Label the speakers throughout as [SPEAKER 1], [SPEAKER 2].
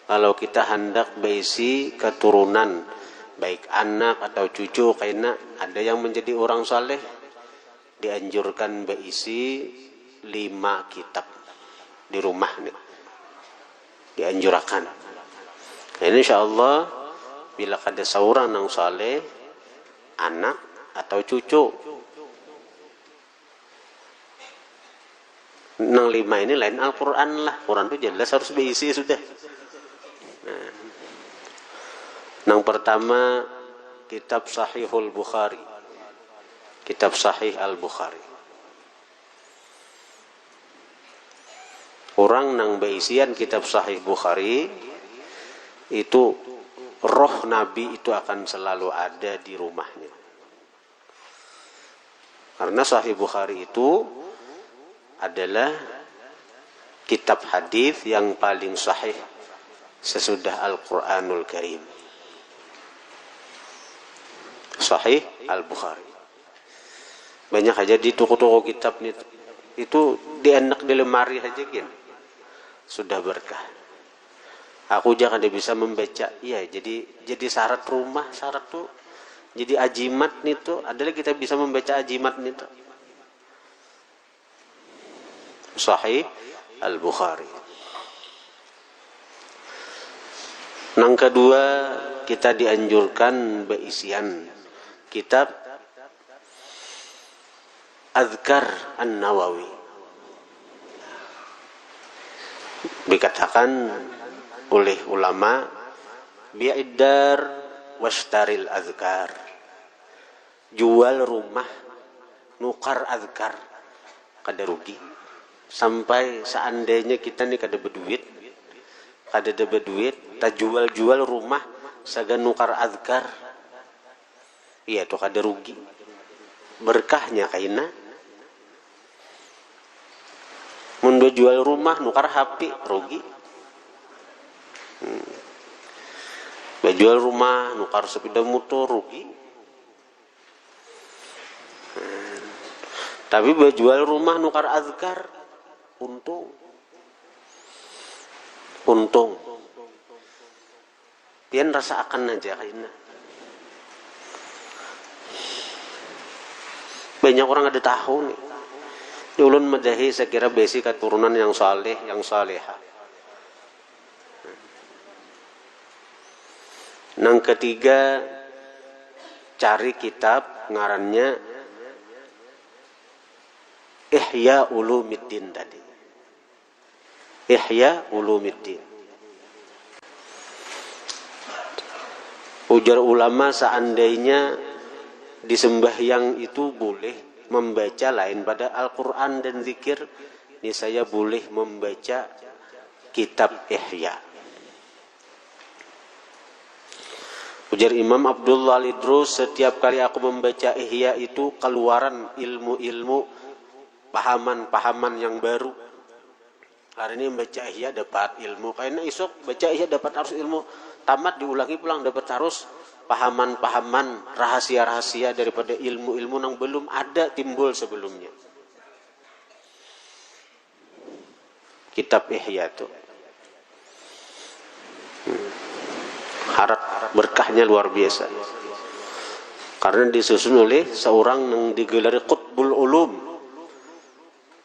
[SPEAKER 1] kalau kita hendak berisi keturunan, baik anak atau cucu, karena ada yang menjadi orang saleh, dianjurkan berisi 5 kitab di rumah nih, dianjurkan. Nah, ini insyaallah bila ada seorang yang saleh, anak atau cucu, nang 5 ini lain Al-Quran lah. Quran itu jelas harus berisi sudah. Nah, yang pertama kitab Sahihul Bukhari, kitab Sahih Al-Bukhari. Orang nang berisian kitab Sahih Bukhari itu roh Nabi itu akan selalu ada di rumahnya. Karena Sahih Bukhari itu adalah kitab hadis yang paling sahih sesudah Al-Quranul Karim. Sahih Al-Bukhari. Banyak aja di toko-toko kitab nih, itu dienak di lemari aja kan, sudah berkah. Aku jangan bisa membaca, ya jadi syarat rumah, syarat tuh jadi ajimat nih tuh adalah kita bisa membaca ajimat nih tuh. Sahih Al-Bukhari. Yang kedua, kita dianjurkan berisian kitab Azkar An-Nawawi. Dikatakan oleh ulama, bi'idar washtaril azkar. Jual rumah, nukar azkar, kada rugi. Sampai seandainya kita nih kada berduit, tak jual rumah, sagan nukar azkar, iya tuh kada rugi. Berkahnya kaina. Mun jual rumah nukar HP rugi. Jual rumah nukar sepeda motor rugi. Tapi jual rumah nukar azkar untung. Pian rasa akan aja kaina. Banyak orang ada tahu nih. Di ulun madahi saya kira besi keturunan yang saleh, yang salehah. Yang ketiga, cari kitab ngarannya Ihya Ulumiddin tadi. Ihya Ulumiddin. Ujar ulama, seandainya di sembahyang itu boleh membaca lain pada Al-Quran dan zikir, ini saya boleh membaca kitab Ihya. Ujar Imam Abdullah Al-Idrus, setiap kali aku membaca Ihya itu keluaran ilmu-ilmu, pahaman-pahaman yang baru. Hari ini membaca Ihya dapat ilmu, karena esok baca Ihya dapat harus ilmu, tamat diulangi pulang dapat harus pahaman-pahaman, rahasia-rahasia daripada ilmu-ilmu yang belum ada timbul sebelumnya. Kitab Ihya itu harap berkahnya luar biasa, karena disusun oleh seorang yang digelari Qutbul Ulum,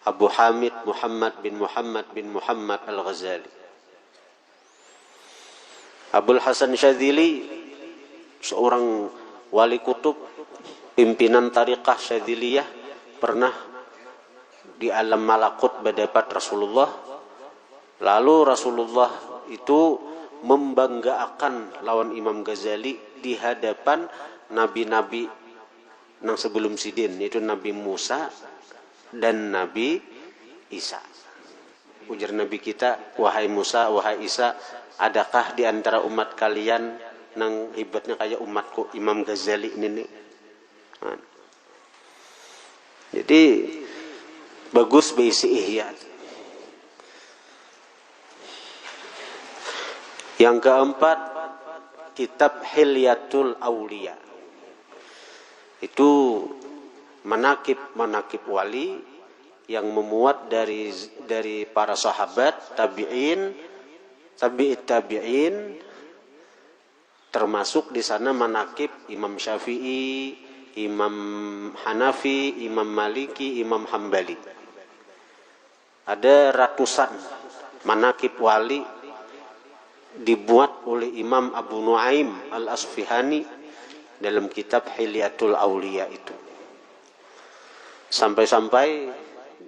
[SPEAKER 1] Abu Hamid Muhammad bin Muhammad Al-Ghazali. Abul Hasan Syadzili, seorang wali kutub, pimpinan tariqah Syadziliyah, pernah di alam malakut berdapat Rasulullah. Lalu Rasulullah itu membanggakan lawan Imam Ghazali di hadapan nabi-nabi yang sebelum sidin, yaitu Nabi Musa dan Nabi Isa. Ujar Nabi kita, wahai Musa, wahai Isa, adakah di antara umat kalian nang hebatnya kayak umatku Imam Ghazali ini? Nah. Jadi bagus berisi Ihya. Yang keempat, kitab Hilyatul Auliya. Itu manakib wali yang memuat dari para sahabat, tabi'in, tabi'it tabi'in, termasuk di sana manakib Imam Syafi'i, Imam Hanafi, Imam Maliki, Imam Hambali. Ada ratusan manakib wali dibuat oleh Imam Abu Nuaim Al-Asfihani dalam kitab Hilyatul Auliya itu. Sampai-sampai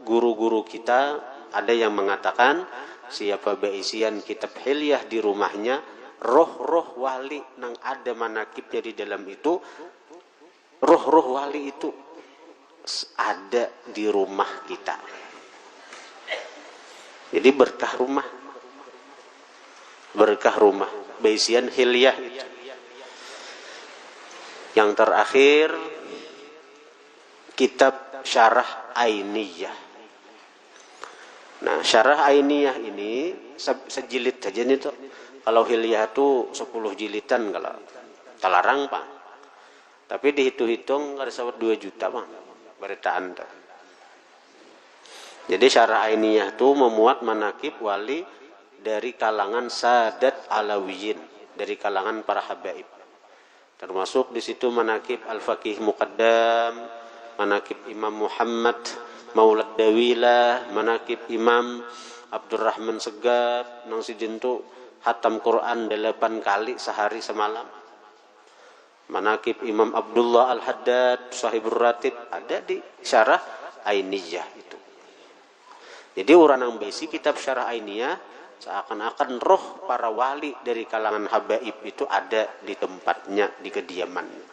[SPEAKER 1] guru-guru kita ada yang mengatakan siapa beisian kitab Hilyah di rumahnya, roh-roh wali nang ada manakibnya di dalam itu, roh-roh wali itu ada di rumah kita. Jadi berkah rumah, beisian Hilyah itu. Yang terakhir kitab Syarah Ainiyah. Nah, Syarah Ainiyah ini sejilid saja nih tuh. Kalau Hilyah itu 10 jilidan kalau talarang Pak. Tapi dihitung-hitung ada sawat 2 juta Pak. Beritaan tuh. Jadi Syarah Ainiyah itu memuat manakib wali dari kalangan Sadat Alawiyin, dari kalangan para habaib. Termasuk di situ manakib Al-Faqih Muqaddam, manakib Imam Muhammad Maulad Dawilah, manakib Imam Abdurrahman Segaf, nang sidintu hatam Quran 8 kali sehari semalam. Manakib Imam Abdullah Al-Haddad, Sahibur Ratib, ada di Syarah Ainiyah itu. Jadi orang yang besi kitab Syarah Ainiyah, seakan-akan roh para wali dari kalangan habaib itu ada di tempatnya, di kediamannya.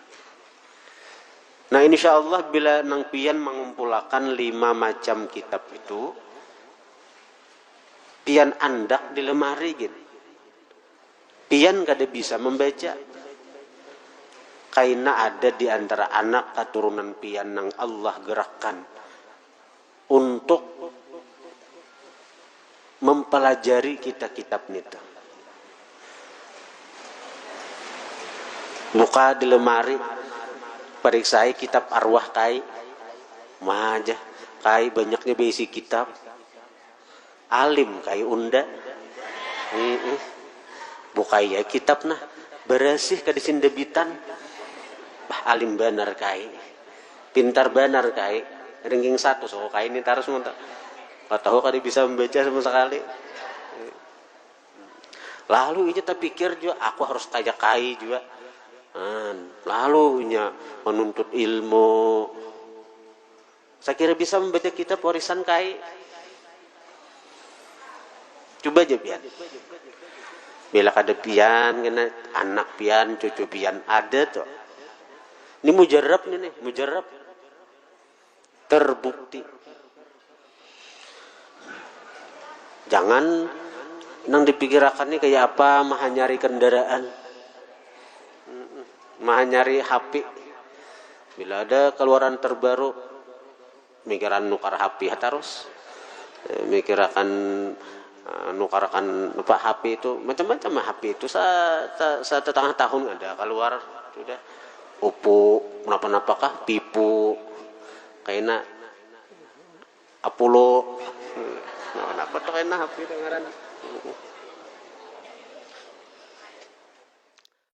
[SPEAKER 1] Nah, insya Allah bila nang pian mengumpulkan 5 macam kitab itu, pian andak di lemari gitu. Pian kada bisa membaca. Karena ada di antara anak keturunan pian nang Allah gerakkan untuk mempelajari kitab-kitab itu. Buka di lemari, periksai kitab arwah kai, mah aja kai banyaknya berisi kitab. Alim kai unda, bukai ya kitab nah beresih kadisin debitan. Bah alim benar kai, pintar benar kai, ranking 1 so kai ini taruh semua. Gak tahu kali bisa membaca sama sekali. Lalu ini tak pikir juga aku harus kayak kai juga. Lalu nya menuntut ilmu. Saya kira bisa membaca kitab warisan kai. Coba aja pian. Bila kada pian, kena anak pian, cucu pian ada tuh. Ini mujarab nih, mujarab. Terbukti. Jangan nang dipikirakan nih kayak apa, mah nyari kendaraan, mah nyari HP. Bila ada keluaran terbaru, mikiran nukar HP terus, mikirakan nukarkan apa HP itu macam-macam HP itu satu setengah tahun ada keluar sudah Oppo kenapa-napakah Pipo kayaknya Apollo. Kenapa tuh kena HP dengaran?